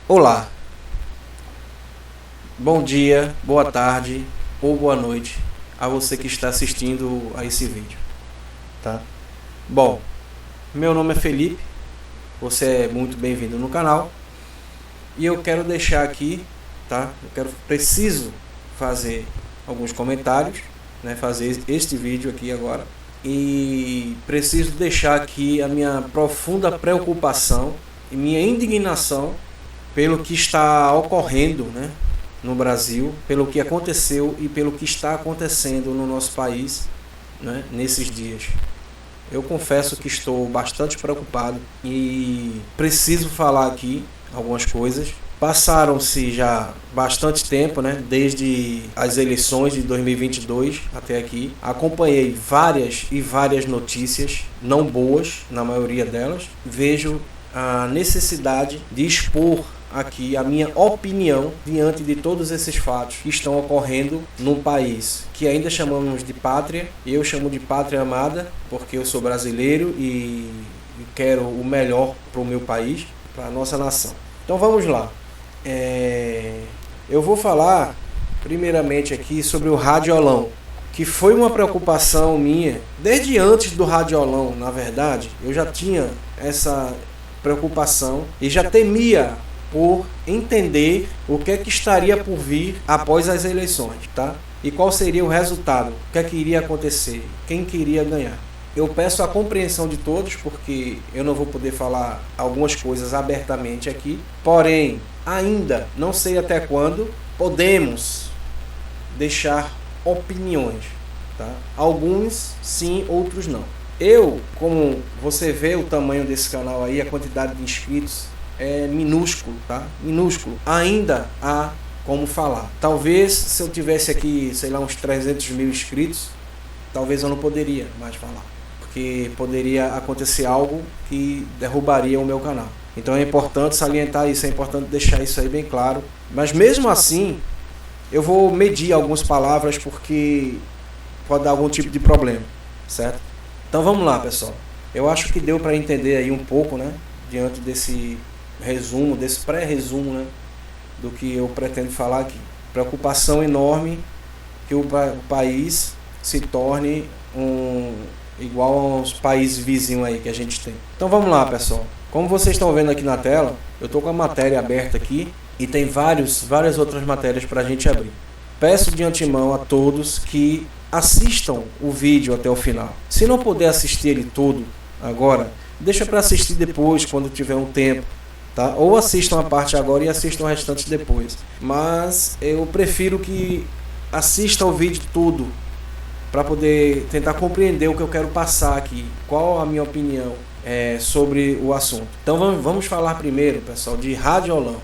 Olá, bom dia, boa tarde ou boa noite a você que está assistindo a esse vídeo, tá? Bom, meu nome é Felipe, você é muito bem-vindo no canal e eu quero deixar aqui, tá? Preciso fazer alguns comentários, né? Fazer este vídeo aqui agora e preciso deixar aqui a minha profunda preocupação e minha indignação pelo que está ocorrendo, né, no Brasil, pelo que aconteceu e pelo que está acontecendo no nosso país, né, nesses dias. Eu confesso que estou bastante preocupado e preciso falar aqui algumas coisas. Passaram-se já bastante tempo, né, desde as eleições de 2022 até aqui. Acompanhei várias notícias, não boas na maioria delas. Vejo a necessidade de expor aqui a minha opinião diante de todos esses fatos que estão ocorrendo num país que ainda chamamos de pátria. Eu chamo de pátria amada porque eu sou brasileiro e quero o melhor para o meu país, para a nossa nação. Então vamos lá. Eu vou falar primeiramente aqui sobre o radiolão, que foi uma preocupação minha desde antes do radiolão. Na verdade, eu já tinha essa preocupação e já temia por entender o que é que estaria por vir após as eleições, tá? E qual seria o resultado, o que é que iria acontecer, quem queria ganhar. Eu peço a compreensão de todos, porque eu não vou poder falar algumas coisas abertamente aqui, porém, ainda não sei até quando podemos deixar opiniões, tá? Alguns sim, outros não. Eu, como você vê o tamanho desse canal aí, a quantidade de inscritos, é minúsculo, tá? Minúsculo. Ainda há como falar. Talvez se eu tivesse aqui, sei lá, uns 300 mil inscritos, talvez eu não poderia mais falar. Porque poderia acontecer algo que derrubaria o meu canal. Então é importante salientar isso, é importante deixar isso aí bem claro. Mas mesmo assim, eu vou medir algumas palavras porque pode dar algum tipo de problema, certo? Então vamos lá, pessoal. Eu acho que deu para entender aí um pouco, né? Diante desse resumo, desse pré-resumo, né, do que eu pretendo falar aqui. Preocupação enorme que o país se torne igual aos países vizinhos aí que a gente tem. Então vamos lá, pessoal. Como vocês estão vendo aqui na tela, eu estou com a matéria aberta aqui e tem várias outras matérias para a gente abrir. Peço de antemão a todos que assistam o vídeo até o final. Se não puder assistir ele todo agora, deixa para assistir depois, quando tiver um tempo. Tá? Ou assistam a parte agora e assistam o restante depois. Mas eu prefiro que assista o vídeo todo para poder tentar compreender o que eu quero passar aqui. Qual a minha opinião sobre o assunto. Então vamos falar primeiro, pessoal, de radiolão.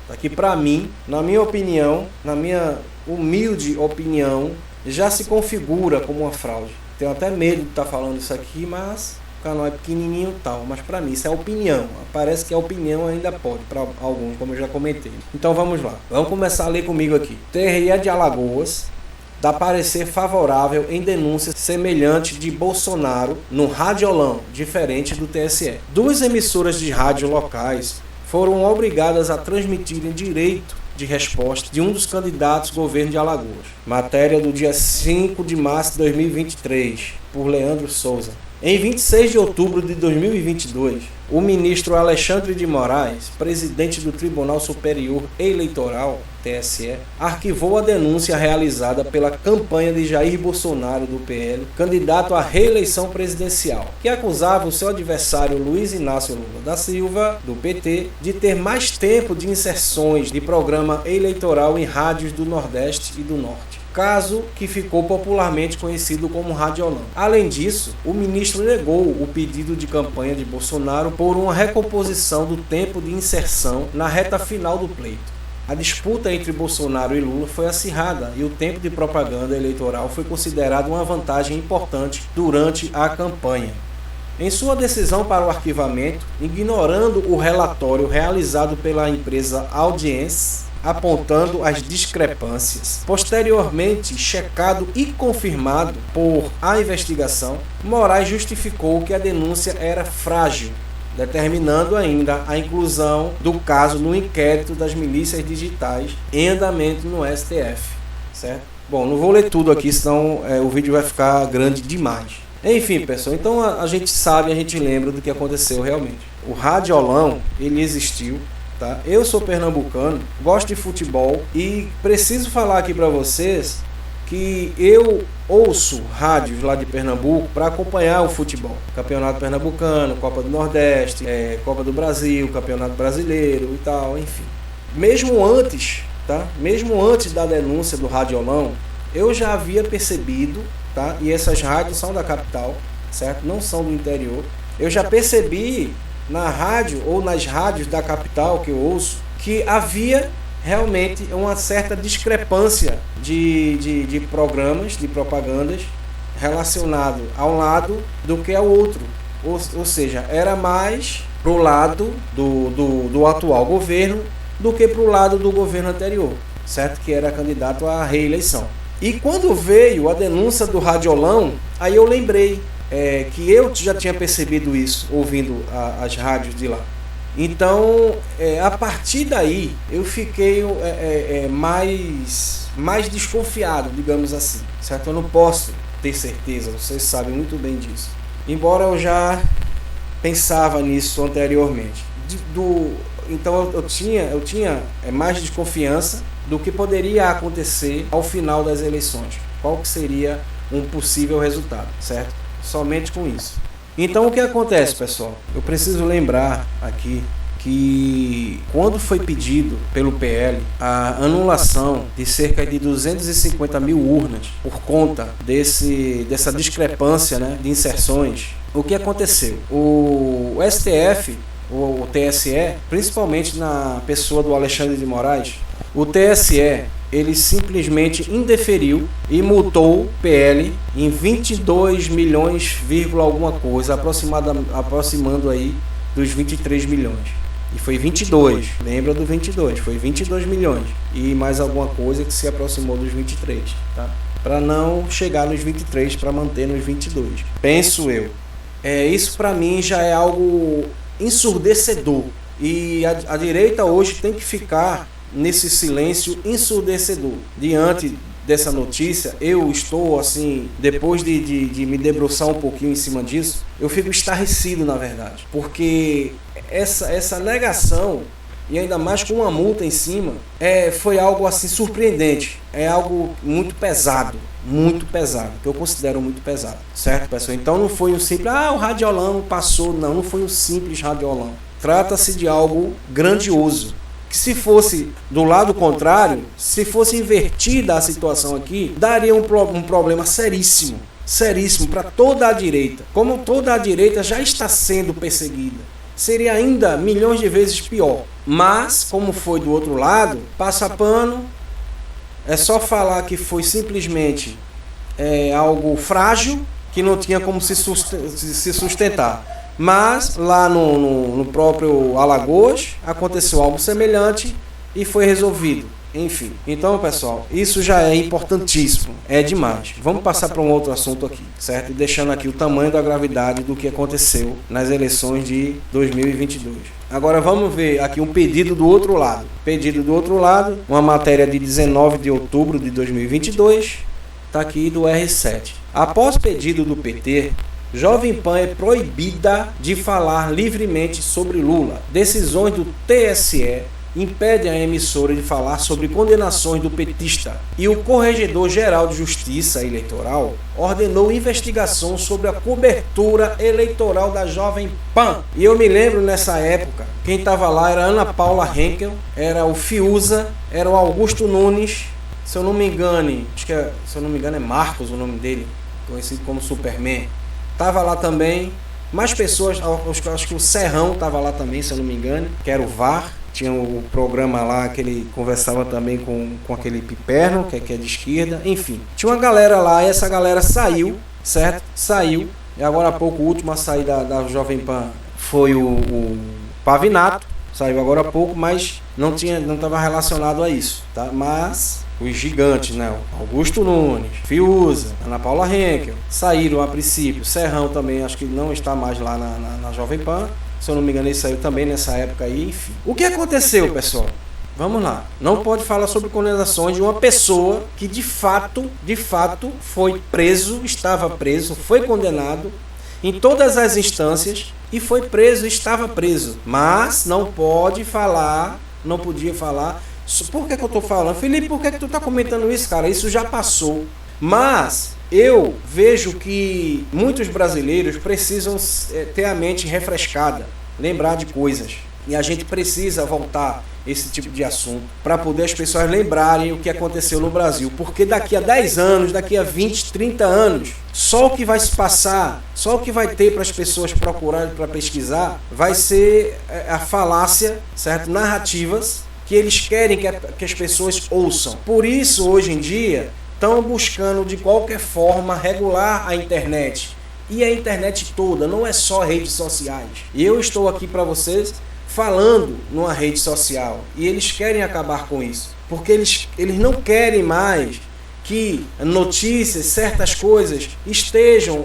Aqui para mim, na minha opinião, na minha humilde opinião, já se configura como uma fraude. Tenho até medo de estar falando isso aqui, mas o canal é pequenininho e tal, mas para mim isso é opinião. Parece que a opinião ainda pode, para alguns, como eu já comentei. Então vamos lá, vamos começar a ler comigo aqui. TRE de Alagoas dá parecer favorável em denúncia semelhante de Bolsonaro no radiolão, diferente do TSE. Duas emissoras de rádio locais foram obrigadas a transmitirem direito de resposta de um dos candidatos ao governo de Alagoas. Matéria do dia 5 de março de 2023, por Leandro Souza. Em 26 de outubro de 2022, o ministro Alexandre de Moraes, presidente do Tribunal Superior Eleitoral, TSE, arquivou a denúncia realizada pela campanha de Jair Bolsonaro, do PL, candidato à reeleição presidencial, que acusava o seu adversário Luiz Inácio Lula da Silva, do PT, de ter mais tempo de inserções de programa eleitoral em rádios do Nordeste e do Norte. Caso que ficou popularmente conhecido como radiolão. Além disso, o ministro negou o pedido de campanha de Bolsonaro por uma recomposição do tempo de inserção na reta final do pleito. A disputa entre Bolsonaro e Lula foi acirrada e o tempo de propaganda eleitoral foi considerado uma vantagem importante durante a campanha. Em sua decisão para o arquivamento, ignorando o relatório realizado pela empresa Audience, apontando as discrepâncias. Posteriormente, checado e confirmado por a investigação, Moraes justificou que a denúncia era frágil determinando ainda a inclusão do caso no inquérito das milícias digitais em andamento no STF, certo? Bom, não vou ler tudo aqui, senão o vídeo vai ficar grande demais. Enfim, pessoal, então a gente sabe, a gente lembra do que aconteceu realmente. O radiolão, ele existiu, tá? Eu sou pernambucano, gosto de futebol e preciso falar aqui para vocês que eu ouço rádios lá de Pernambuco para acompanhar o futebol. Campeonato Pernambucano, Copa do Nordeste, Copa do Brasil, Campeonato Brasileiro e tal, enfim. Mesmo antes, tá? Mesmo antes da denúncia do radiolão, eu já havia percebido, tá? E essas rádios são da capital, certo? Não são do interior. Eu já percebi na rádio ou nas rádios da capital que eu ouço que havia realmente uma certa discrepância de programas, de propagandas relacionado a um lado do que ao outro. Ou seja, era mais pro lado do atual governo do que pro lado do governo anterior, certo? Que era candidato à reeleição. E quando veio a denúncia do radiolão, aí eu lembrei que eu já tinha percebido isso ouvindo as rádios de lá. Então, a partir daí, eu fiquei mais desconfiado, digamos assim, certo? Eu não posso ter certeza, vocês sabem muito bem disso. Embora eu já pensava nisso anteriormente. Então, eu tinha mais desconfiança do que poderia acontecer ao final das eleições. Qual que seria um possível resultado, certo? Somente com isso. Então o que acontece, pessoal? Eu preciso lembrar aqui que quando foi pedido pelo PL a anulação de cerca de 250 mil urnas por conta dessa discrepância, né, de inserções, o que aconteceu? O STF, o TSE, principalmente na pessoa do Alexandre de Moraes, o TSE, ele simplesmente indeferiu e multou o PL em 22 milhões, alguma coisa, aproximando aí dos 23 milhões. E foi 22, lembra do 22, foi 22 milhões e mais alguma coisa que se aproximou dos 23, tá? Para não chegar nos 23, para manter nos 22. Penso eu. Isso para mim já é algo ensurdecedor. E a direita hoje tem que ficar nesse silêncio ensurdecedor. Diante dessa notícia, eu estou assim, depois de me debruçar um pouquinho em cima disso, eu fico estarrecido, na verdade, porque essa negação, e ainda mais com uma multa em cima, foi algo assim surpreendente, é algo muito pesado, que eu considero muito pesado, certo, pessoal? Então não foi um simples, o radiolão passou, não foi um simples radiolão, trata-se de algo grandioso, que se fosse do lado contrário, se fosse invertida a situação aqui, daria um problema seríssimo para toda a direita. Como toda a direita já está sendo perseguida, seria ainda milhões de vezes pior. Mas, como foi do outro lado, passa pano, é só falar que foi simplesmente algo frágil, que não tinha como se sustentar. Mas lá no próprio Alagoas aconteceu algo semelhante e foi resolvido. Enfim, então pessoal, isso já é importantíssimo, é demais. Vamos passar para um outro assunto aqui, certo? E deixando aqui o tamanho da gravidade do que aconteceu nas eleições de 2022. Agora vamos ver aqui um pedido do outro lado. Uma matéria de 19 de outubro de 2022, está aqui do R7. Após pedido do PT, Jovem Pan é proibida de falar livremente sobre Lula. Decisões do TSE impedem a emissora de falar sobre condenações do petista. E o Corregedor-Geral de Justiça Eleitoral ordenou investigação sobre a cobertura eleitoral da Jovem Pan. E eu me lembro nessa época, quem estava lá era Ana Paula Henkel, era o Fiuza, era o Augusto Nunes, se eu não me engano, é Marcos o nome dele, conhecido como Superman. Tava lá também, mais pessoas, acho que o Serrão tava lá também, se eu não me engano, que era o VAR, tinha o programa lá que ele conversava também com aquele Piperno, que é de esquerda, enfim. Tinha uma galera lá e essa galera saiu, certo? Saiu, e agora há pouco o último a sair da Jovem Pan foi o Pavinato, saiu agora há pouco, mas não estava relacionado a isso, tá? Mas os gigantes, né? Augusto Nunes, Fiuza, Ana Paula Henkel, saíram a princípio. Serrão também, acho que não está mais lá na Jovem Pan. Se eu não me engano, ele saiu também nessa época aí, enfim. O que aconteceu, pessoal? Vamos lá. Não pode falar sobre condenações de uma pessoa que de fato foi preso, estava preso, foi condenado em todas as instâncias e foi preso, estava preso. Mas não pode falar, não podia falar. Por que eu estou falando? Felipe, por que tu está comentando isso, cara? Isso já passou. Mas eu vejo que muitos brasileiros precisam ter a mente refrescada, lembrar de coisas. E a gente precisa voltar esse tipo de assunto para poder as pessoas lembrarem o que aconteceu no Brasil. Porque daqui a 10 anos, daqui a 20, 30 anos, só o que vai se passar, só o que vai ter para as pessoas procurarem para pesquisar, vai ser a falácia, certo? Narrativas que eles querem que as pessoas ouçam. Por isso, hoje em dia, estão buscando de qualquer forma regular a internet. E a internet toda, não é só redes sociais. E eu estou aqui para vocês falando numa rede social. E eles querem acabar com isso. Porque eles não querem mais que notícias, certas coisas estejam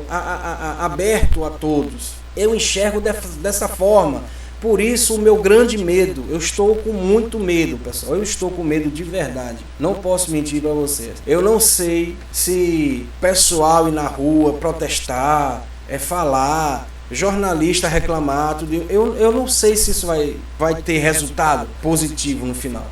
aberto a todos. Eu enxergo dessa forma. Por isso o meu grande medo. Eu estou com muito medo, pessoal. Eu estou com medo de verdade. Não posso mentir para vocês. Eu não sei se pessoal ir na rua protestar, falar, jornalista reclamar, tudo. Eu não sei se isso vai ter resultado positivo no final.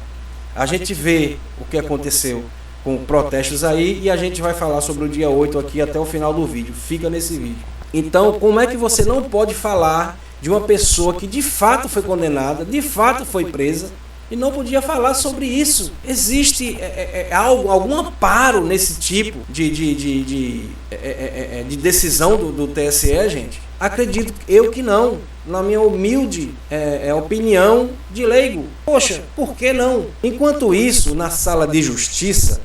A gente vê o que aconteceu com protestos aí e a gente vai falar sobre o dia 8 aqui até o final do vídeo. Fica nesse vídeo. Então, como é que você não pode falar de uma pessoa que de fato foi condenada, de fato foi presa e não podia falar sobre isso? Existe algum amparo nesse tipo de decisão do TSE, gente? Acredito eu que não, na minha humilde opinião de leigo. Poxa, por que não? Enquanto isso, na sala de justiça,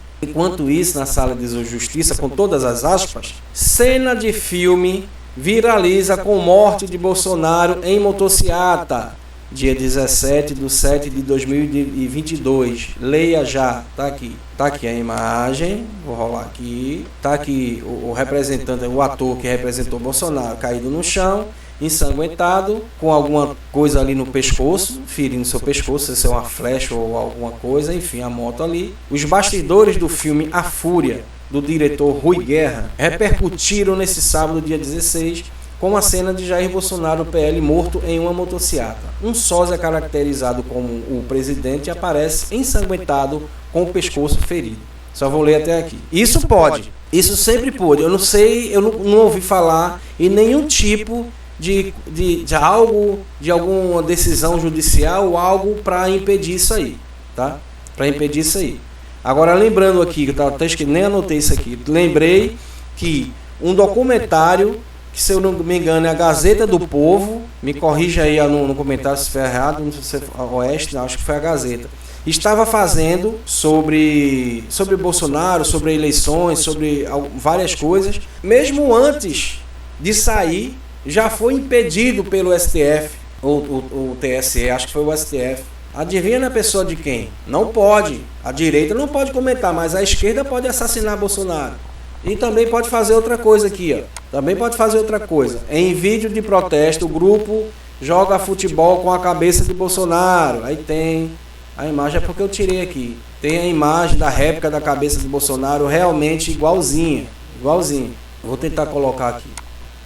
com todas as aspas, cena de filme viraliza com morte de Bolsonaro em motociata, dia 17/7/2022. Leia já, tá aqui a imagem, vou rolar aqui, tá aqui o representante, o ator que representou Bolsonaro caído no chão, ensanguentado, com alguma coisa ali no pescoço, ferindo seu pescoço, se é uma flecha ou alguma coisa, enfim, a moto ali. Os bastidores do filme A Fúria, do diretor Rui Guerra, repercutiram nesse sábado, dia 16, com a cena de Jair Bolsonaro, PL, morto em uma motociata. Um sósia caracterizado como o presidente aparece ensanguentado com o pescoço ferido. Só vou ler até aqui. Isso pode. Isso sempre pôde. Eu não sei, eu não ouvi falar em nenhum tipo de algo, de alguma decisão judicial ou algo para impedir isso aí, tá? Para impedir isso aí. Agora, lembrando aqui, que eu até nem anotei isso aqui, lembrei que um documentário, que se eu não me engano é a Gazeta do Povo, me corrija aí no comentário se for errado, não sei se é Oeste, não, acho que foi a Gazeta, estava fazendo sobre Bolsonaro, sobre eleições, sobre várias coisas, mesmo antes de sair, já foi impedido pelo STF, ou o TSE, acho que foi o STF. Adivinha na pessoa de quem? Não pode. A direita não pode comentar, mas a esquerda pode assassinar Bolsonaro. E também pode fazer outra coisa aqui, ó. Também pode fazer outra coisa. Em vídeo de protesto, o grupo joga futebol com a cabeça de Bolsonaro. Aí tem a imagem, é porque eu tirei aqui. Tem a imagem da réplica da cabeça de Bolsonaro realmente igualzinha. Vou tentar colocar aqui.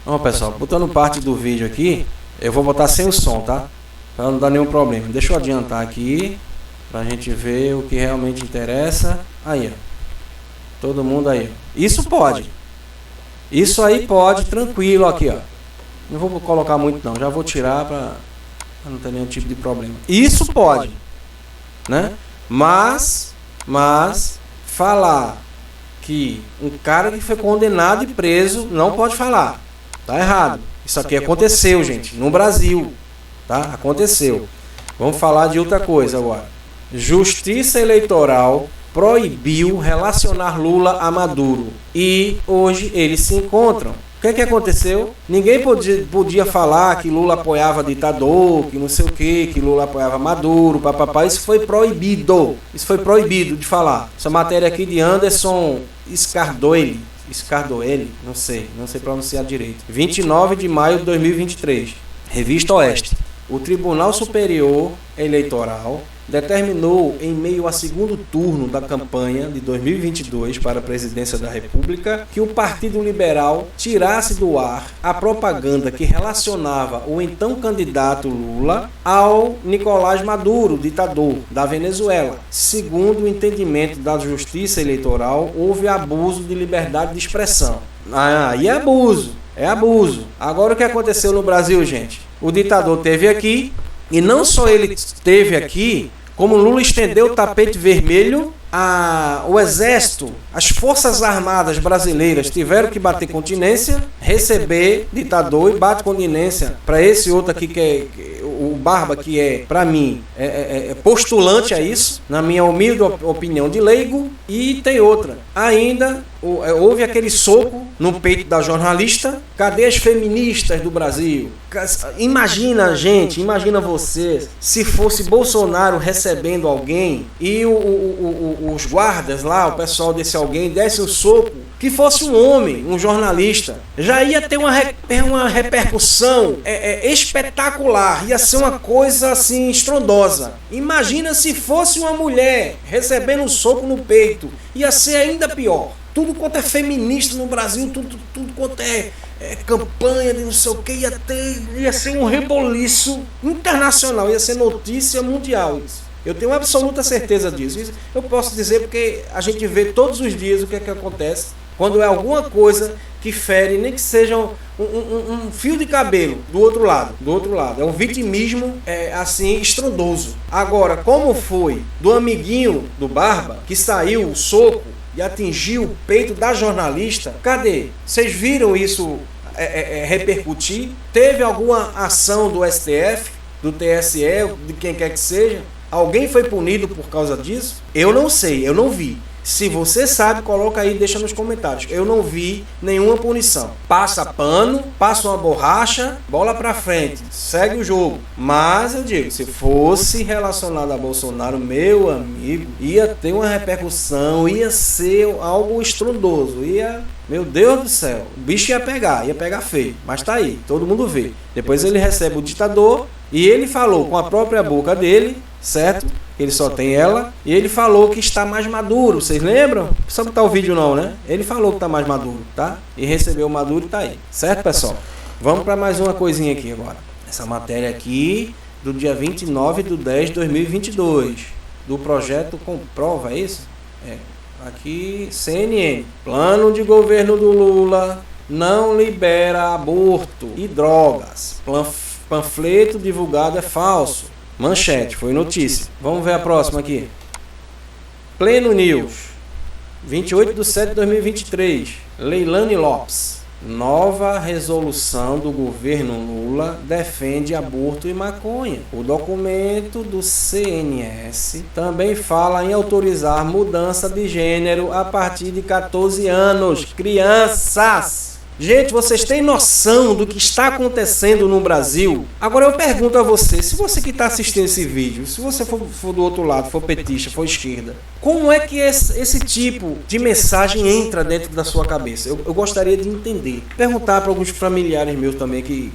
Ó, pessoal, botando parte do vídeo aqui, eu vou botar sem o som, tá? Para não dar nenhum problema. Deixa eu adiantar aqui, pra gente ver o que realmente interessa. Aí, ó. Todo mundo aí. Isso pode. Isso aí pode, tranquilo aqui, ó. Não vou colocar muito não, já vou tirar para não ter nenhum tipo de problema. Isso pode, né? Mas falar que um cara que foi condenado e preso não pode falar. Tá errado. Isso aqui aconteceu, gente, no Brasil. Tá? Aconteceu. Vamos falar de outra coisa agora. Justiça Eleitoral proibiu relacionar Lula a Maduro. E hoje eles se encontram. O que aconteceu? Ninguém podia falar que Lula apoiava ditador, que não sei o que Lula apoiava Maduro, papapá. Isso foi proibido. Isso foi proibido de falar. Essa matéria aqui de Anderson Scardoelli, não sei pronunciar direito. 29 de maio de 2023. Revista Oeste. O Tribunal Superior Eleitoral determinou, em meio ao segundo turno da campanha de 2022 para a presidência da República, que o Partido Liberal tirasse do ar a propaganda que relacionava o então candidato Lula ao Nicolás Maduro, ditador da Venezuela. Segundo o entendimento da Justiça Eleitoral, houve abuso de liberdade de expressão. E é abuso. É abuso. Agora o que aconteceu no Brasil, gente? O ditador esteve aqui, e não só ele esteve aqui, como Lula estendeu o tapete vermelho, o Exército, as Forças Armadas brasileiras tiveram que bater continência, receber ditador e bate continência para esse outro aqui que é o Barba, que é, para mim, postulante a isso, na minha humilde opinião de leigo. E tem outra. Ainda houve aquele soco no peito da jornalista. Cadê as feministas do Brasil? Imagina, gente, imagina você, se fosse Bolsonaro recebendo alguém e os guardas lá, o pessoal desse alguém, desse um soco, que fosse um homem, um jornalista, já ia ter uma repercussão espetacular, ia ser uma coisa assim estrondosa. Imagina se fosse uma mulher recebendo um soco no peito, ia ser ainda pior. Tudo quanto é feminista no Brasil, tudo quanto é campanha de não sei o que, ia ser um reboliço internacional, ia ser notícia mundial isso. Eu tenho absoluta certeza disso. Isso eu posso dizer porque a gente vê todos os dias o que é que acontece quando é alguma coisa que fere, nem que seja um fio de cabelo do outro lado. É um vitimismo assim estrondoso. Agora, como foi do amiguinho do Barba, que saiu o soco e atingiu o peito da jornalista, cadê? Vocês viram isso repercutir? Teve alguma ação do STF, do TSE, de quem quer que seja? Alguém foi punido por causa disso? Eu não sei, eu não vi. Se você sabe, coloca aí e deixa nos comentários. Eu não vi nenhuma punição. Passa pano, passa uma borracha, bola pra frente, segue o jogo. Mas eu digo, se fosse relacionado a Bolsonaro, meu amigo, ia ter uma repercussão, ia ser algo estrondoso, meu Deus do céu, o bicho ia pegar feio. Mas tá aí, todo mundo vê. Depois ele recebe o ditador e ele falou com a própria boca dele, certo? Ele só tem ela. E ele falou que está mais maduro. Vocês lembram? Não precisa botar o vídeo não, né? Ele falou que está mais maduro, tá? E recebeu o maduro e tá aí. Certo, pessoal? Vamos para mais uma coisinha aqui agora. Essa matéria aqui do dia 29/10/2022. Do projeto Comprova, é isso? Aqui, CNN. Plano de governo do Lula não libera aborto e drogas. Panfleto divulgado é falso. Manchete, foi notícia. Vamos ver a próxima aqui. Pleno News, 28/7/2023. Leilane Lopes. Nova resolução do governo Lula defende aborto e maconha. O documento do CNS também fala em autorizar mudança de gênero a partir de 14 anos. Crianças! Gente, vocês têm noção do que está acontecendo no Brasil? Agora eu pergunto a você, se você que está assistindo esse vídeo, se você for do outro lado, for petista, for esquerda, como é que esse tipo de mensagem entra dentro da sua cabeça? Eu gostaria de entender. Perguntar para alguns familiares meus também que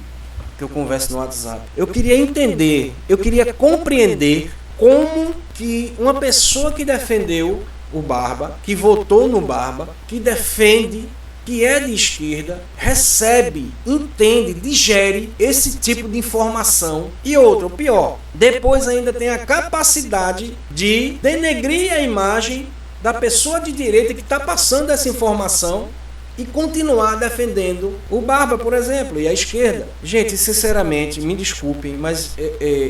eu converso no WhatsApp. Eu queria entender, eu queria compreender como que uma pessoa que defendeu o Barba, que votou no Barba, que defende, que é de esquerda, recebe, entende, digere esse tipo de informação. E outra, o pior, depois ainda tem a capacidade de denegrir a imagem da pessoa de direita que está passando essa informação e continuar defendendo o Barba, por exemplo, e a esquerda. Gente, sinceramente, me desculpem, mas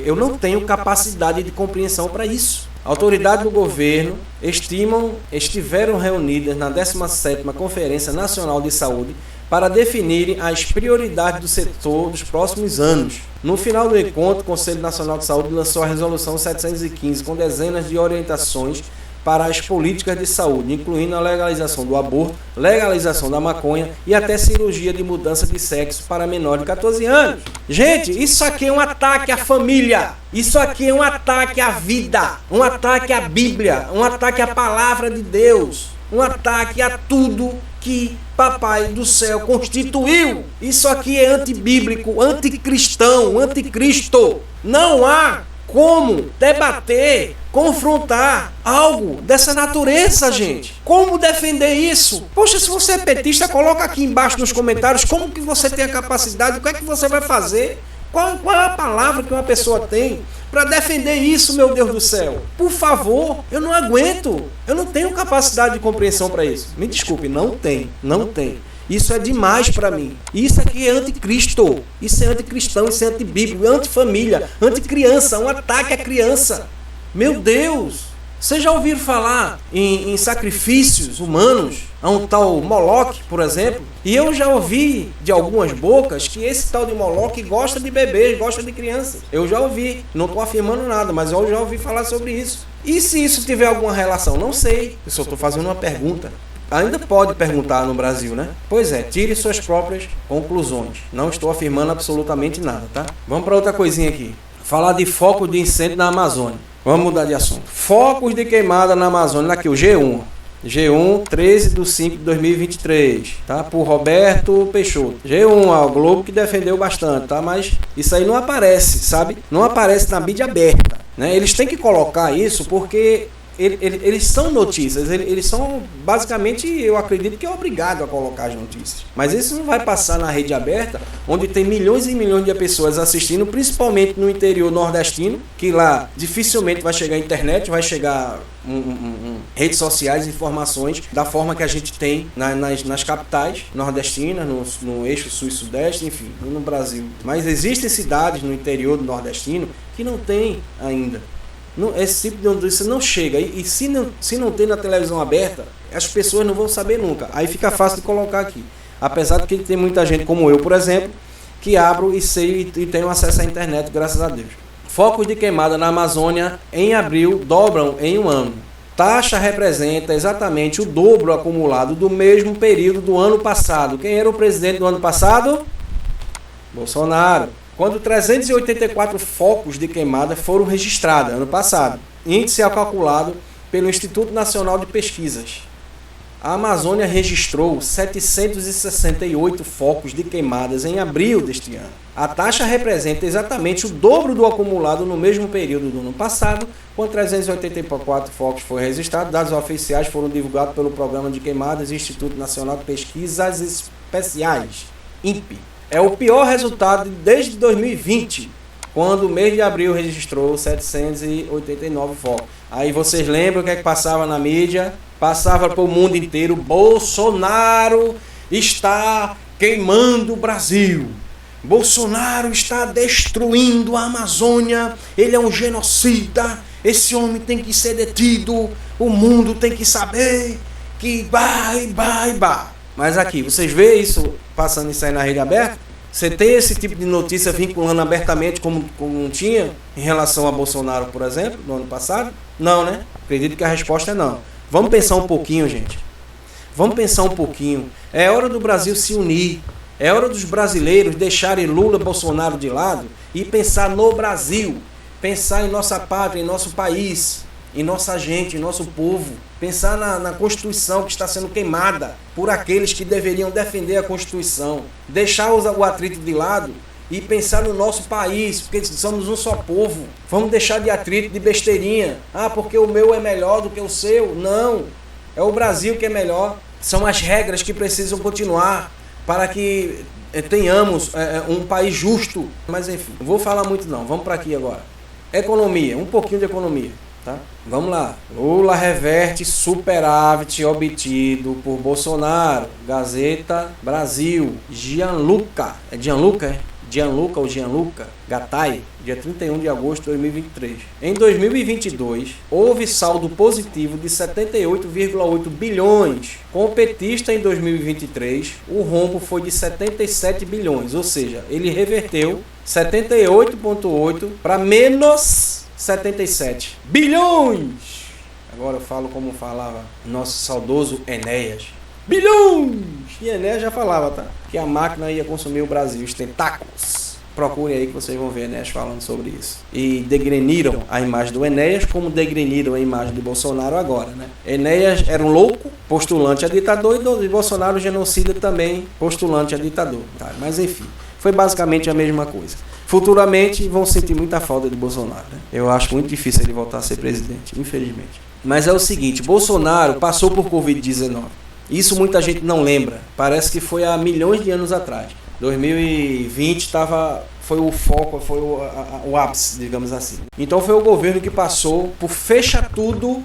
eu não tenho capacidade de compreensão para isso. A autoridade do governo estiveram reunidas na 17ª Conferência Nacional de Saúde para definirem as prioridades do setor dos próximos anos. No final do encontro, o Conselho Nacional de Saúde lançou a Resolução 715 com dezenas de orientações para as políticas de saúde, incluindo a legalização do aborto, legalização da maconha e até cirurgia de mudança de sexo para menores de 14 anos. Gente, isso aqui é um ataque à família, isso aqui é um ataque à vida, um ataque à Bíblia, um ataque à palavra de Deus. um ataque a tudo que Papai do Céu constituiu. Isso aqui é antibíblico, anticristão, anticristo. Não há como debater, confrontar algo dessa natureza, gente. Como defender isso? Poxa, se você é petista, coloca aqui embaixo nos comentários como que você tem a capacidade, o que é que você vai fazer? Qual é a palavra que uma pessoa tem para defender isso, meu Deus do céu? Por favor, eu não aguento. Eu não tenho capacidade de compreensão para isso. Me desculpe, não tem. Isso é demais para mim. Isso aqui é anticristo. Isso é anticristão, isso é antibíblico, antifamília, anticriança, um ataque à criança. Meu Deus! Vocês já ouviram falar em sacrifícios humanos a um tal Moloque, por exemplo? E eu já ouvi de algumas bocas que esse tal de Moloque gosta de bebês, gosta de crianças. Eu já ouvi, não estou afirmando nada, mas eu já ouvi falar sobre isso. E se isso tiver alguma relação? Não sei, eu só estou fazendo uma pergunta. Ainda pode perguntar no Brasil, né? Pois é, tire suas próprias conclusões. Não estou afirmando absolutamente nada, tá? Vamos para outra coisinha aqui. Falar de foco de incêndio na Amazônia. Vamos mudar de assunto. Focos de queimada na Amazônia. Aqui, o G1. G1, 13/5/2023. Tá? Por Roberto Peixoto. G1, ó, o Globo que defendeu bastante, tá? Mas isso aí não aparece, sabe? Não aparece na mídia aberta, né? Eles têm que colocar isso porque eles são notícias, eles são basicamente, eu acredito que é obrigado a colocar as notícias. Mas isso não vai passar na rede aberta, onde tem milhões e milhões de pessoas assistindo, principalmente no interior nordestino, que lá dificilmente vai chegar a internet, vai chegar redes sociais, informações da forma que a gente tem nas capitais nordestinas, no eixo sul e sudeste, enfim, no Brasil. Mas existem cidades no interior do nordestino que não tem ainda. Esse tipo de notícia não chega. E se não tem na televisão aberta, as pessoas não vão saber nunca. Aí fica fácil de colocar aqui. Apesar de que tem muita gente como eu, por exemplo, que abro e sei e tenho acesso à internet, graças a Deus. Focos de queimada na Amazônia em abril dobram em um ano. Taxa representa exatamente o dobro acumulado do mesmo período do ano passado. Quem era o presidente do ano passado? Bolsonaro. Quando 384 focos de queimada foram registrados ano passado. Índice calculado pelo Instituto Nacional de Pesquisas. A Amazônia registrou 768 focos de queimadas em abril deste ano. A taxa representa exatamente o dobro do acumulado no mesmo período do ano passado, quando 384 focos foram registrados. Dados oficiais foram divulgados pelo Programa de Queimadas e Instituto Nacional de Pesquisas Especiais, INPE. É o pior resultado desde 2020, quando o mês de abril registrou 789 focos. Aí vocês lembram o que é que passava na mídia? Passava para o mundo inteiro: Bolsonaro está queimando o Brasil. Bolsonaro está destruindo a Amazônia. Ele é um genocida. Esse homem tem que ser detido. O mundo tem que saber que vai. Mas aqui, vocês veem isso passando isso aí na rede aberta? Você tem esse tipo de notícia vinculando abertamente como tinha em relação a Bolsonaro, por exemplo, no ano passado? Não, né? Acredito que a resposta é não. Vamos pensar um pouquinho, gente. Vamos pensar um pouquinho. É hora do Brasil se unir. É hora dos brasileiros deixarem Lula e Bolsonaro de lado e pensar no Brasil. Pensar em nossa pátria, em nosso país, em nossa gente, em nosso povo. Pensar na Constituição que está sendo queimada por aqueles que deveriam defender a Constituição. Deixar o atrito de lado e pensar no nosso país, porque somos um só povo. Vamos deixar de atrito, de besteirinha. Ah, porque o meu é melhor do que o seu. Não, é o Brasil que é melhor. São as regras que precisam continuar para que tenhamos um país justo. Mas enfim, não vou falar muito não, vamos para aqui agora. Economia, um pouquinho de economia. Tá? Vamos lá. Lula reverte superávit obtido por Bolsonaro. Gazeta Brasil. Gianluca. É Gianluca, é? Gianluca ou Gianluca Gattai, dia 31 de agosto de 2023. Em 2022, houve saldo positivo de 78,8 bilhões. Com o petista em 2023, o rombo foi de 77 bilhões, ou seja, ele reverteu 78,8 para menos 77 bilhões. Agora eu falo como falava nosso saudoso Enéas. Bilhões! E Enéas já falava, tá? Que a máquina ia consumir o Brasil, os tentáculos. procurem aí que vocês vão ver Enéas falando sobre isso. E degreniram a imagem do Enéas como degreniram a imagem de Bolsonaro agora, né? Enéas era um louco, postulante a ditador, e Bolsonaro genocida também, postulante a ditador. Tá? Mas enfim, foi basicamente a mesma coisa. Futuramente vão sentir muita falta de Bolsonaro, né? Eu acho muito difícil ele voltar a ser presidente, infelizmente. Mas é o seguinte, Bolsonaro passou por Covid-19. Isso muita gente não lembra. Parece que foi há milhões de anos atrás. 2020 foi o foco, foi o ápice, digamos assim. Então foi o governo que passou por fecha tudo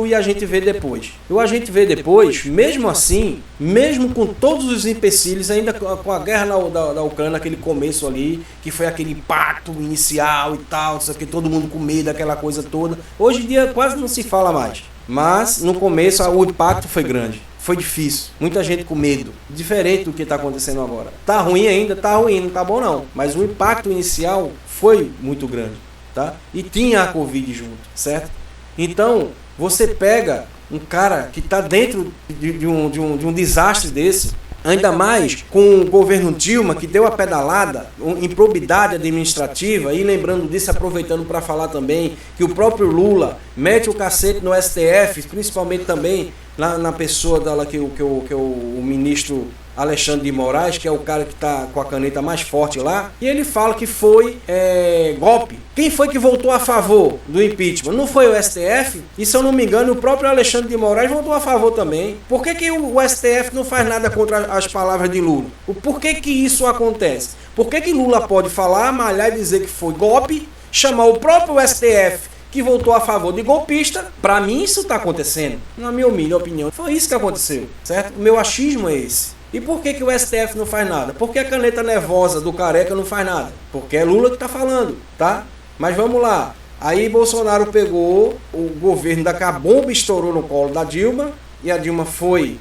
e a gente vê depois. E a gente vê depois, mesmo assim, mesmo com todos os empecilhos, ainda com a guerra da Ucrânia, aquele começo ali, que foi aquele impacto inicial e tal, que todo mundo com medo, aquela coisa toda. Hoje em dia quase não se fala mais. Mas no começo o impacto foi grande. Foi difícil, muita gente com medo, diferente do que está acontecendo agora. Tá ruim ainda, tá ruim, não tá bom não. Mas o impacto inicial foi muito grande, tá? E tinha a Covid junto, certo? Então, você pega um cara que está dentro de um desastre desse, ainda mais com o governo Dilma, que deu a pedalada, improbidade administrativa, e lembrando disso, aproveitando para falar também, que o próprio Lula mete o cacete no STF, principalmente também na pessoa dela, que o ministro Alexandre de Moraes, que é o cara que está com a caneta mais forte lá, e ele fala que foi golpe. Quem foi que votou a favor do impeachment? Não foi o STF? E se eu não me engano, o próprio Alexandre de Moraes votou a favor também. Por que o STF não faz nada contra as palavras de Lula? Por que isso acontece? Por que Lula pode falar, malhar e dizer que foi golpe, chamar o próprio STF que votou a favor de golpista? Para mim isso está acontecendo, na minha humilde opinião. Foi isso que aconteceu, certo? O meu achismo é esse. E por que o STF não faz nada? Por que a caneta nervosa do Careca não faz nada? Porque é Lula que está falando, tá? Mas vamos lá. Aí Bolsonaro pegou o governo a bomba, estourou no colo da Dilma, e a Dilma foi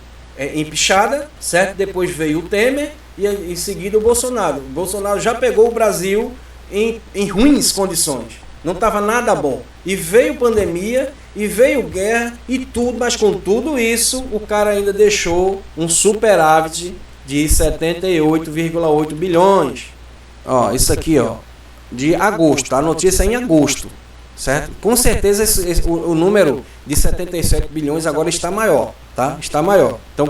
empichada, certo? Depois veio o Temer e em seguida o Bolsonaro. O Bolsonaro já pegou o Brasil em ruins condições. Não estava nada bom. E veio pandemia, e veio guerra, e tudo, mas com tudo isso, o cara ainda deixou um superávit de 78,8 bilhões. Ó, isso aqui, ó, de agosto, tá? A notícia é em agosto, certo? Com certeza o número de 77 bilhões agora está maior, tá? Está maior. Então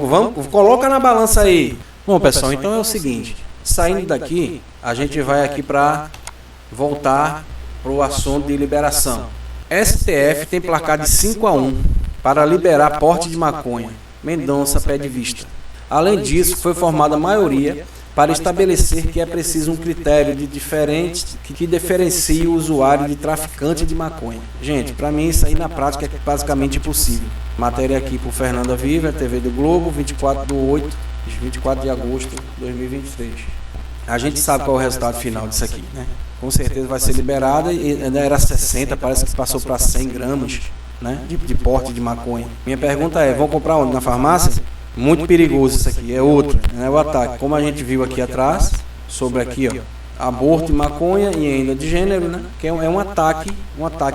coloca na balança aí. Bom, pessoal, então é o seguinte, saindo daqui, a gente vai aqui para voltar para o assunto de liberação. STF tem placar de 5-1 para liberar porte de maconha. Mendonça pede vista. Além disso, foi formada a maioria para estabelecer que é preciso um critério que diferencie o usuário de traficante de maconha. Gente, para mim isso aí na prática é basicamente impossível. Matéria aqui por Fernanda Viver, TV do Globo, 24 de agosto de 2023. A gente sabe qual é o resultado final disso aqui, né? Com certeza vai ser liberada, e ainda era 60, parece que passou para 100 gramas, né, de porte de maconha. Minha pergunta é, vão comprar onde? Na farmácia? Muito perigoso isso aqui, é outro, né, o ataque. Como a gente viu aqui atrás, sobre aqui, ó, aborto e maconha e ainda de gênero, né, que é um ataque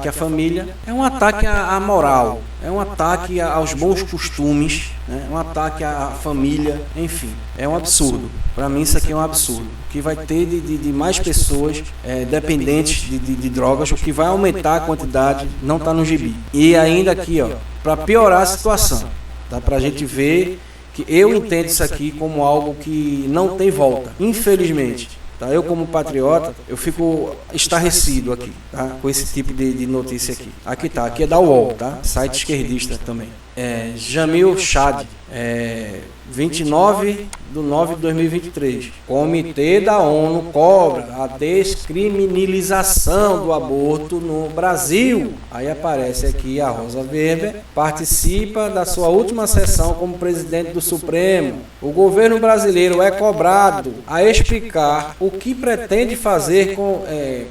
à família, é um ataque à moral, é um ataque aos bons costumes, né, um ataque à família, enfim, é um absurdo. Para mim isso aqui é um absurdo. O que vai ter de mais pessoas dependentes de drogas, o que vai aumentar a quantidade, não está no gibi. E ainda aqui, ó, para piorar a situação, dá para a gente ver que eu entendo isso aqui como algo que não tem volta, infelizmente. Tá? Eu, como patriota, eu fico estarrecido aqui, tá? Com esse tipo de notícia aqui. Aqui tá, aqui é da UOL, tá? Site esquerdista também. Jamil Chad, 29/9/2023. Comitê da ONU cobra a descriminalização do aborto no Brasil. Aí aparece aqui a Rosa Weber, participa da sua última sessão como presidente do Supremo. O governo brasileiro é cobrado a explicar o que pretende fazer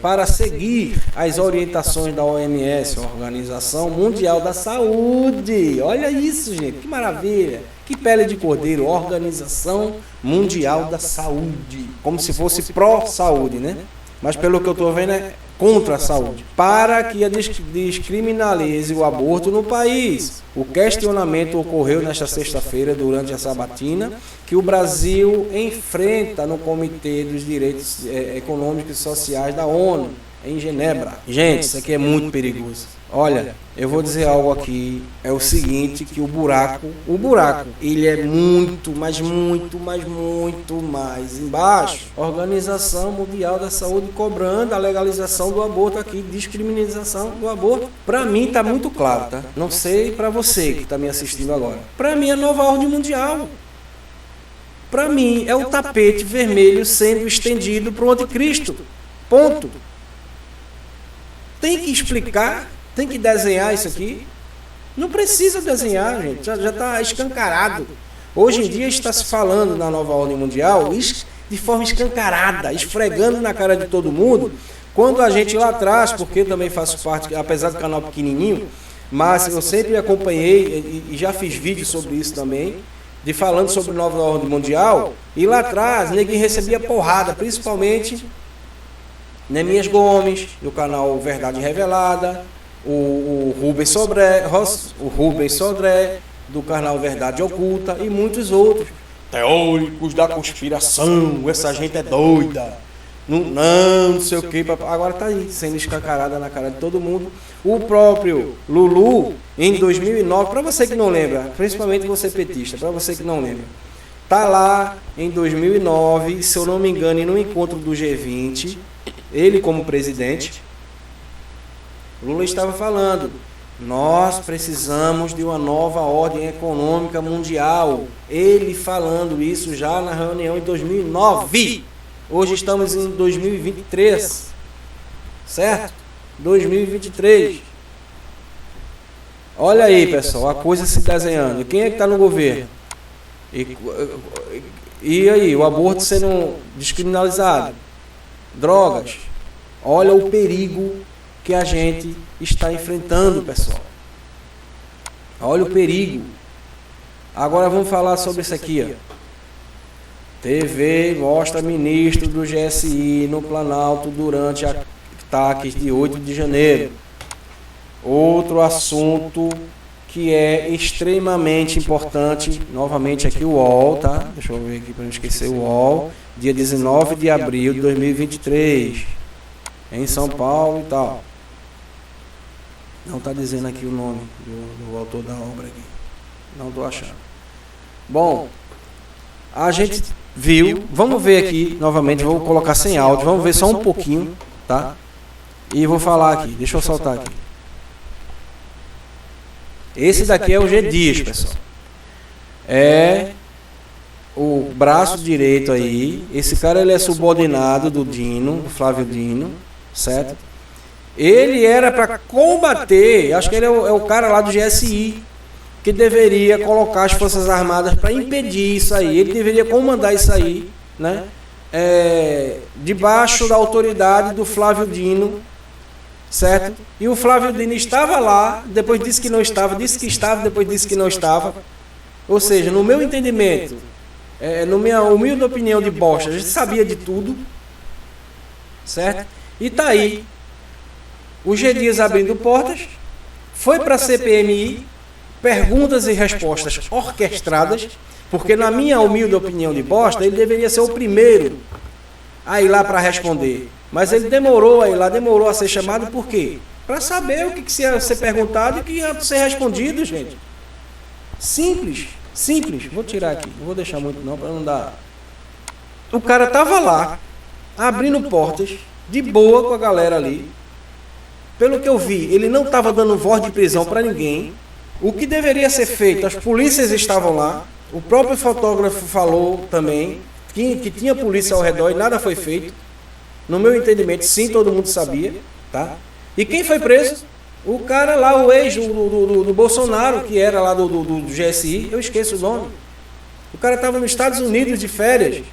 para seguir as orientações da OMS, Organização Mundial da Saúde. Olha isso, gente, que maravilha. Que pele de cordeiro, Organização Mundial da Saúde. Como se fosse pró-saúde, né? Mas pelo que eu estou vendo é contra a saúde, para que a descriminalize o aborto no país. O questionamento ocorreu nesta sexta-feira, durante a sabatina, que o Brasil enfrenta no Comitê dos Direitos Econômicos e Sociais da ONU, em Genebra. Gente, isso aqui é muito perigoso. Olha, eu vou dizer algo aqui, é o seguinte, que o buraco, ele é muito mais embaixo. Organização Mundial da Saúde cobrando a legalização do aborto aqui, descriminalização do aborto. Para mim tá muito claro, tá? Não sei para você que está me assistindo agora. Para mim é nova ordem mundial. Para mim é o tapete vermelho sendo estendido para o anticristo. Ponto. Tem que explicar, tem que desenhar isso aqui. Não precisa desenhar, gente, já está escancarado. Hoje em dia está se falando na nova ordem mundial de forma escancarada, esfregando na cara de todo mundo, quando a gente lá atrás, porque eu também faço parte, apesar do canal pequenininho, mas eu sempre acompanhei e já fiz vídeos sobre isso também, de falando sobre a nova ordem mundial, e lá atrás ninguém recebia porrada, principalmente Neemias Gomes, do canal Verdade Revelada, o Rubens Sodré, do canal Verdade Oculta, e muitos outros. Teóricos da conspiração, essa gente é doida. Não sei o que. Agora está aí, sendo escancarada na cara de todo mundo. O próprio Lulu, em 2009, para você que não lembra, principalmente você petista, para você que não lembra, tá lá em 2009, se eu não me engano, no encontro do G20, ele como presidente, Lula estava falando: nós precisamos de uma nova ordem econômica mundial. Ele falando isso já na reunião em 2009. Hoje estamos em 2023, certo? 2023. Olha aí, pessoal, a coisa se desenhando. Quem é que está no governo? E aí, o aborto sendo descriminalizado, drogas. Olha o perigo que a gente está enfrentando, pessoal. Olha o perigo. Agora vamos falar sobre isso aqui, ó. TV mostra ministro do GSI no Planalto durante ataques de 8 de janeiro. Outro assunto que é extremamente importante, novamente aqui o UOL, tá? Deixa eu ver aqui para não esquecer o UOL, dia 19 de abril de 2023, em São Paulo e tal. Não está dizendo aqui o nome do autor da obra aqui. Não estou achando. Bom, a gente viu, vamos ver aqui novamente, vou colocar sem áudio, vamos ver só um pouquinho, tá? E vou falar aqui, deixa eu soltar aqui. Esse daqui é o G Dias, pessoal. É o braço direito aí. Esse cara, ele é subordinado do Dino, do Flávio Dino, certo? Ele era para combater, acho que ele é o cara lá do GSI, que deveria colocar as Forças Armadas para impedir isso aí. Ele deveria comandar isso aí, né? Debaixo da autoridade do Flávio Dino, certo? E o Flávio Dino estava lá, depois disse que não estava, disse que estava, depois disse que não estava. Ou seja, no meu entendimento, na minha humilde opinião de bosta, a gente sabia de tudo, certo? E tá aí, o G Dias abrindo portas, foi para a CPMI, perguntas e respostas orquestradas, porque na minha humilde opinião de bosta, ele deveria ser o primeiro a ir lá para responder. Mas ele demorou a ir lá, demorou a ser chamado, por quê? Para saber o que ia ser perguntado e o que ia ser respondido, gente. Simples, simples. Vou tirar aqui, não vou deixar muito não, para não dar... O cara tava lá, abrindo portas, de boa com a galera ali. Pelo que eu vi, ele não estava dando voz de prisão para ninguém. O que deveria ser feito, as polícias estavam lá, o próprio fotógrafo falou também que tinha polícia ao redor e nada foi feito. No meu entendimento, sim, todo mundo sabia, tá? E quem foi preso? O cara lá, o ex do Bolsonaro, que era lá do GSI, eu esqueço o nome. O cara estava nos Estados Unidos de férias.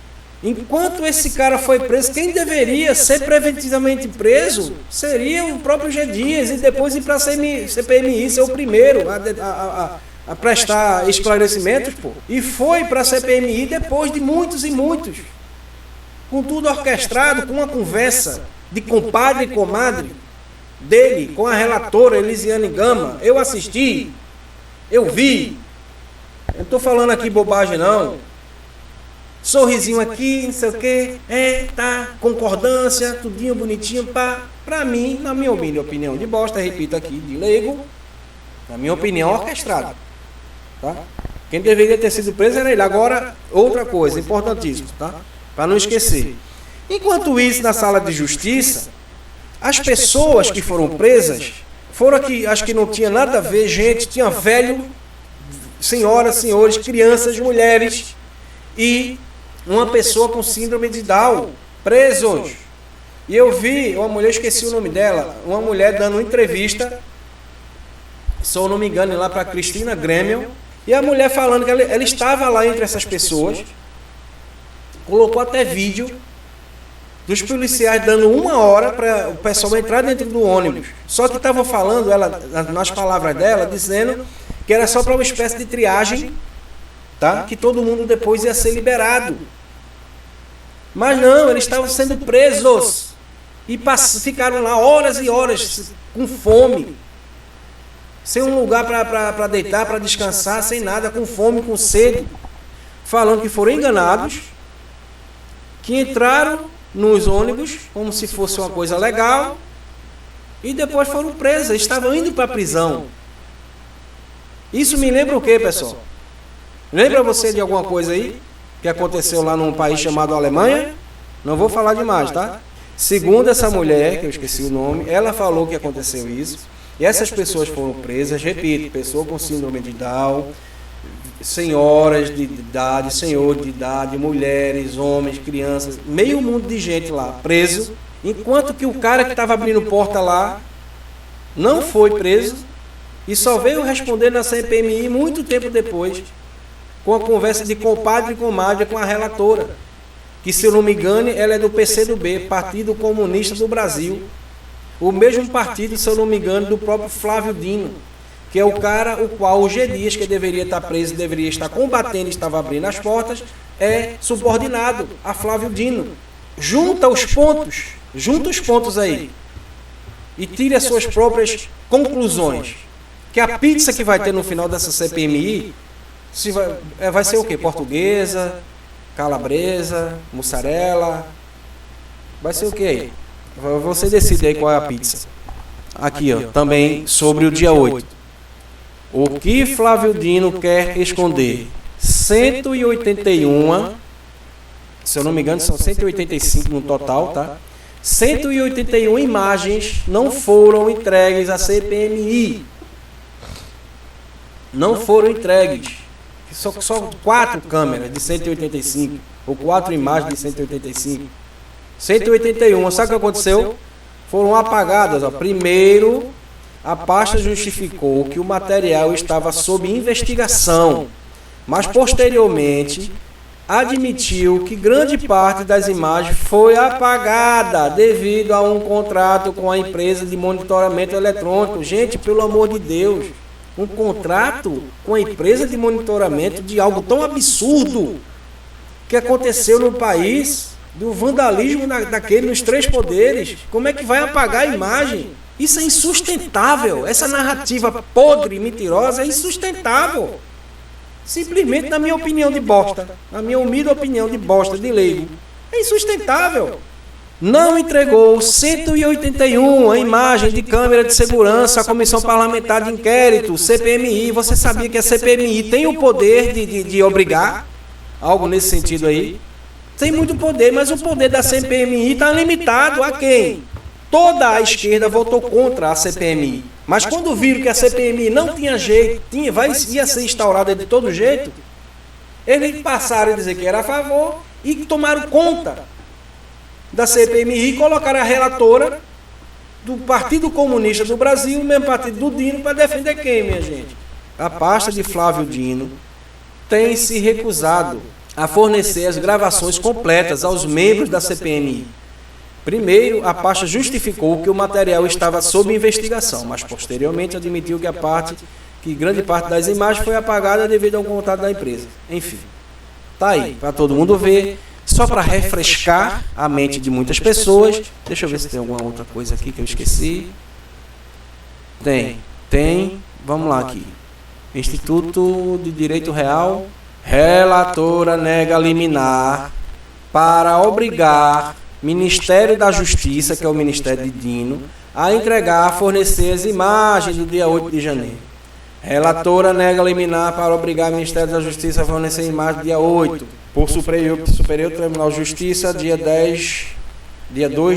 Enquanto esse cara foi preso, quem deveria ser preventivamente preso seria o próprio G Dias e depois ir para a CPMI, ser o primeiro a prestar esclarecimentos, pô. E foi para a CPMI depois de muitos e muitos. Com tudo orquestrado, com uma conversa de compadre e comadre dele com a relatora Elisiane Gama. Eu assisti, eu vi. Eu não estou falando aqui bobagem, não. Sorrisinho aqui, não sei o quê. Tá, concordância, tudinho bonitinho. Pra mim, na minha humilde opinião de bosta, repito aqui, de leigo, na minha opinião, orquestrado. Tá? Quem deveria ter sido preso era ele. Agora, outra coisa, importantíssima, tá? Para não esquecer. Enquanto isso, na sala de justiça, as pessoas que foram presas foram aqui, acho que não tinha nada a ver, gente, tinha velho, senhoras, senhores, crianças, mulheres e uma pessoa com síndrome de Down presos. E eu vi uma mulher, esqueci o nome dela, uma mulher dando uma entrevista, se eu não me engano, lá para Cristina Grêmio, e a mulher falando que ela estava lá entre essas pessoas, colocou até vídeo dos policiais dando 1 hora para o pessoal entrar dentro do ônibus. Só que estavam falando, ela, nas palavras dela, dizendo que era só para uma espécie de triagem, tá? Que todo mundo depois ia ser liberado. Mas não, eles estavam sendo presos e ficaram lá horas e horas com fome, sem um lugar para deitar, para descansar, sem nada, com fome, com sede, falando que foram enganados, que entraram nos ônibus como se fosse uma coisa legal e depois foram presos, estavam indo para a prisão. Isso me lembra o quê, pessoal? Lembra você de alguma coisa aí que aconteceu lá num país chamado Alemanha? Não vou falar demais, tá? Segundo essa mulher, que eu esqueci o nome, ela falou que aconteceu isso. E essas pessoas foram presas, repito, pessoa com síndrome de Down, senhoras de idade, senhor de idade, mulheres, homens, crianças, meio mundo de gente lá, preso, enquanto que o cara que estava abrindo porta lá não foi preso e só veio responder na CPMI muito tempo depois, com a conversa de compadre e comadre com a relatora, que, se eu não me engano, ela é do PCdoB, Partido Comunista do Brasil, o mesmo partido, se eu não me engano, do próprio Flávio Dino, que é o cara o qual o G. Dias, que deveria estar preso, deveria estar combatendo, estava abrindo as portas, é subordinado a Flávio Dino. Junta os pontos aí e tire as suas próprias conclusões. Que a pizza que vai ter no final dessa CPMI vai ser o quê? Portuguesa, calabresa, mussarela, vai ser o quê? Você decide aí qual é a pizza. Aqui, ó, também sobre o dia 8. O que Flávio Dino quer esconder? 181, se eu não me engano, são 185 no total, tá? 181 imagens não foram entregues à CPMI. Não foram entregues. Só 4 câmeras de 185, ou 4 imagens de 185. 181, sabe o que aconteceu? Foram apagadas. Ó. Primeiro, a pasta justificou que o material estava sob investigação, mas posteriormente admitiu que grande parte das imagens foi apagada devido a um contrato com a empresa de monitoramento eletrônico. Gente, pelo amor de Deus, um contrato com a empresa de monitoramento de algo tão absurdo que aconteceu no país, do vandalismo daquele nos 3 poderes. Como é que vai apagar a imagem? Isso é insustentável. Essa narrativa podre e mentirosa é insustentável. Simplesmente, na minha opinião de bosta, na minha humilde opinião de bosta, de leigo, é insustentável. Não entregou 181 a imagem de câmera de segurança à Comissão Parlamentar de Inquérito, CPMI. Você sabia que a CPMI tem o poder de obrigar? Algo nesse sentido aí? Tem muito poder, mas o poder da CPMI está limitado a quem? Toda a esquerda votou contra a CPMI. Mas quando viram que a CPMI não tinha jeito, ia ser instaurada de todo jeito, eles passaram a dizer que era a favor e tomaram conta da CPMI e colocaram a relatora do Partido Comunista do Brasil, o mesmo partido do Dino, para defender quem, minha gente? A pasta de Flávio Dino tem se recusado a fornecer as gravações completas aos membros da CPMI. Primeiro, a pasta justificou que o material estava sob investigação, mas posteriormente admitiu que grande parte das imagens foi apagada devido ao contrato da empresa. Enfim, tá aí, para todo mundo ver. só para refrescar a mente de muitas pessoas. Deixa eu ver se tem alguma outra coisa aqui que eu esqueci. Tem. Vamos lá aqui. Instituto de Direito Real. Relatora nega liminar para obrigar Ministério da Justiça, que é o Ministério de Dino, a entregar, fornecer as imagens do dia 8 de janeiro. Relatora nega liminar para obrigar o Ministério da Justiça a fornecer imagens do dia 8, por Superior Tribunal de Justiça, dia 2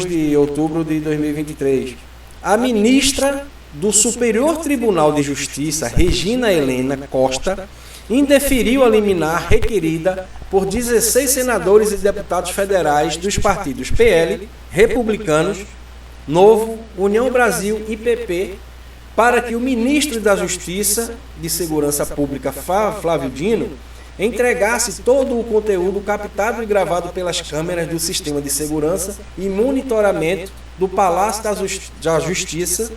de outubro de 2023. A ministra do Superior Tribunal de Justiça, Regina Helena Costa, indeferiu a liminar requerida por 16 senadores e deputados federais dos partidos PL, Republicanos, Novo, União Brasil e PP, para que o ministro da Justiça de Segurança Pública, Flávio Dino, entregasse todo o conteúdo captado e gravado pelas câmeras do Sistema de Segurança e Monitoramento do Palácio da Justiça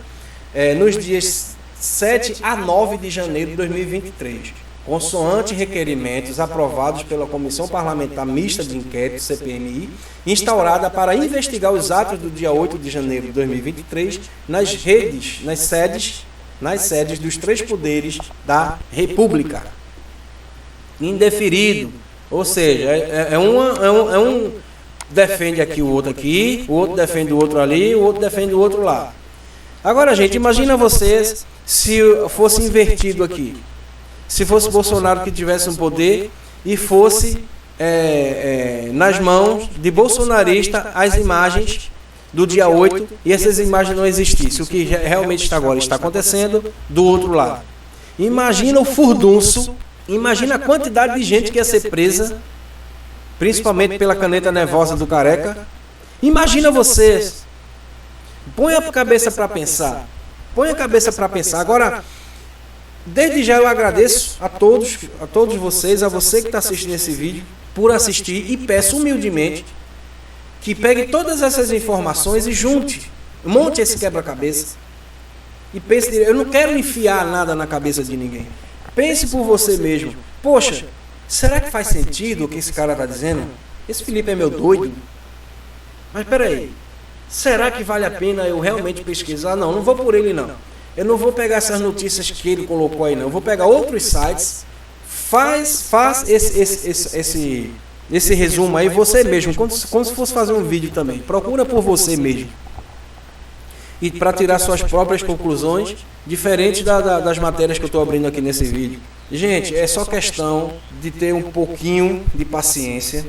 nos dias 7 a 9 de janeiro de 2023, consoante requerimentos aprovados pela Comissão Parlamentar Mista de Inquérito, CPMI, instaurada para investigar os atos do dia 8 de janeiro de 2023 nas sedes dos três poderes da República. Indeferido, ou seja, um defende aqui, o outro defende o outro ali, o outro defende o outro lá. Agora, gente, imagina vocês se fosse invertido aqui. Se fosse Bolsonaro que tivesse um poder e fosse nas mãos de bolsonarista as imagens do dia 8 e essas imagens não existissem. O que realmente agora está acontecendo do outro lado. Imagina o furdunço, imagina a quantidade de gente que ia ser presa, principalmente pela caneta nervosa do Careca. Imagina vocês. Põe a cabeça para pensar. Agora, desde já eu agradeço a todos vocês, a você que está assistindo esse vídeo, por assistir, e peço humildemente que pegue todas essas informações e monte esse quebra-cabeça. E pense, eu não quero enfiar nada na cabeça de ninguém. Pense por você mesmo. Poxa, será que faz sentido o que esse cara está dizendo? Esse Felipe é meu doido? Mas peraí, será que vale a pena eu realmente pesquisar? Não vou por ele não. Eu não vou pegar essas notícias que ele colocou aí não. Eu vou pegar outros sites. Faz esse resumo aí você mesmo, como se fosse fazer um vídeo também. Procura por você mesmo. E para tirar suas próprias conclusões, diferente das matérias que eu estou abrindo aqui nesse vídeo. Gente, é só questão de ter um pouquinho de paciência,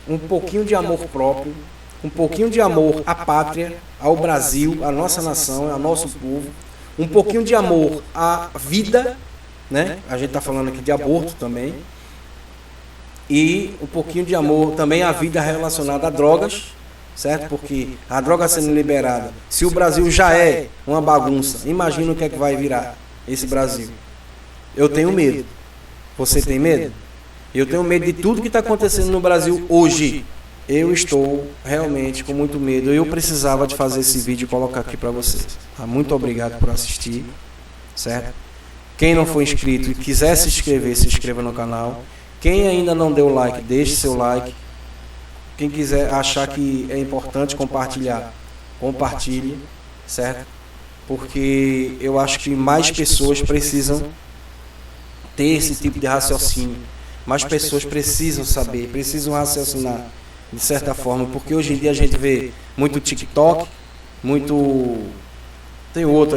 um pouquinho de amor próprio, um pouquinho de amor à pátria, ao Brasil, à nossa nação, ao nosso povo, um pouquinho de amor à vida, né? A gente está falando aqui de aborto também, e um pouquinho de amor também à vida relacionada a drogas, certo? Porque a droga sendo liberada, se o Brasil já é uma bagunça, imagina o que é que vai virar esse Brasil. Eu tenho medo. Você tem medo? Eu tenho medo de tudo que está acontecendo no Brasil hoje. Eu estou realmente com muito medo. Eu precisava de fazer esse vídeo e colocar aqui para vocês. Muito obrigado por assistir, certo? Quem não for inscrito e quiser se inscrever, se inscreva no canal. Quem ainda não deu like, deixe seu like. Quem quiser achar que é importante compartilhar, compartilhe, certo? Porque eu acho que mais pessoas precisam ter esse tipo de raciocínio. Mais pessoas precisam saber, precisam raciocinar de certa forma, porque hoje em dia a gente vê muito TikTok, tem outro.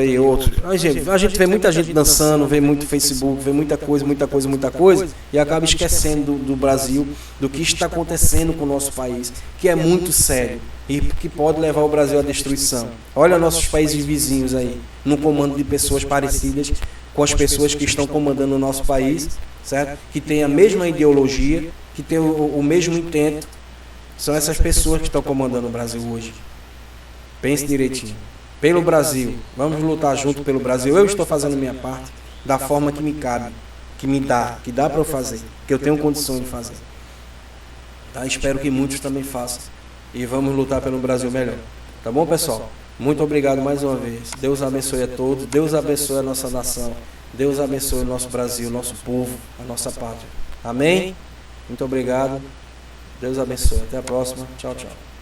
A gente vê muita gente dançando, vê muito Facebook, vê muita coisa, e acaba esquecendo do Brasil, do que está acontecendo com o nosso país, que é muito sério e que pode levar o Brasil à destruição. Olha nossos países vizinhos aí, no comando de pessoas parecidas com as pessoas que estão comandando o nosso país, certo? Que tem a mesma ideologia, que tem o mesmo intento. São essas pessoas que estão comandando o Brasil hoje. Pense direitinho. Pelo Brasil. Vamos lutar junto pelo Brasil. Eu estou fazendo minha parte da forma que me cabe, que dá para eu fazer, que eu tenho condições de fazer. Tá? Espero que muitos também façam. E vamos lutar pelo Brasil melhor. Tá bom, pessoal? Muito obrigado mais uma vez. Deus abençoe a todos. Deus abençoe a nossa nação. Deus abençoe o nosso Brasil, o nosso povo, a nossa pátria. Amém? Muito obrigado. Deus abençoe. Até a próxima. Tchau, tchau.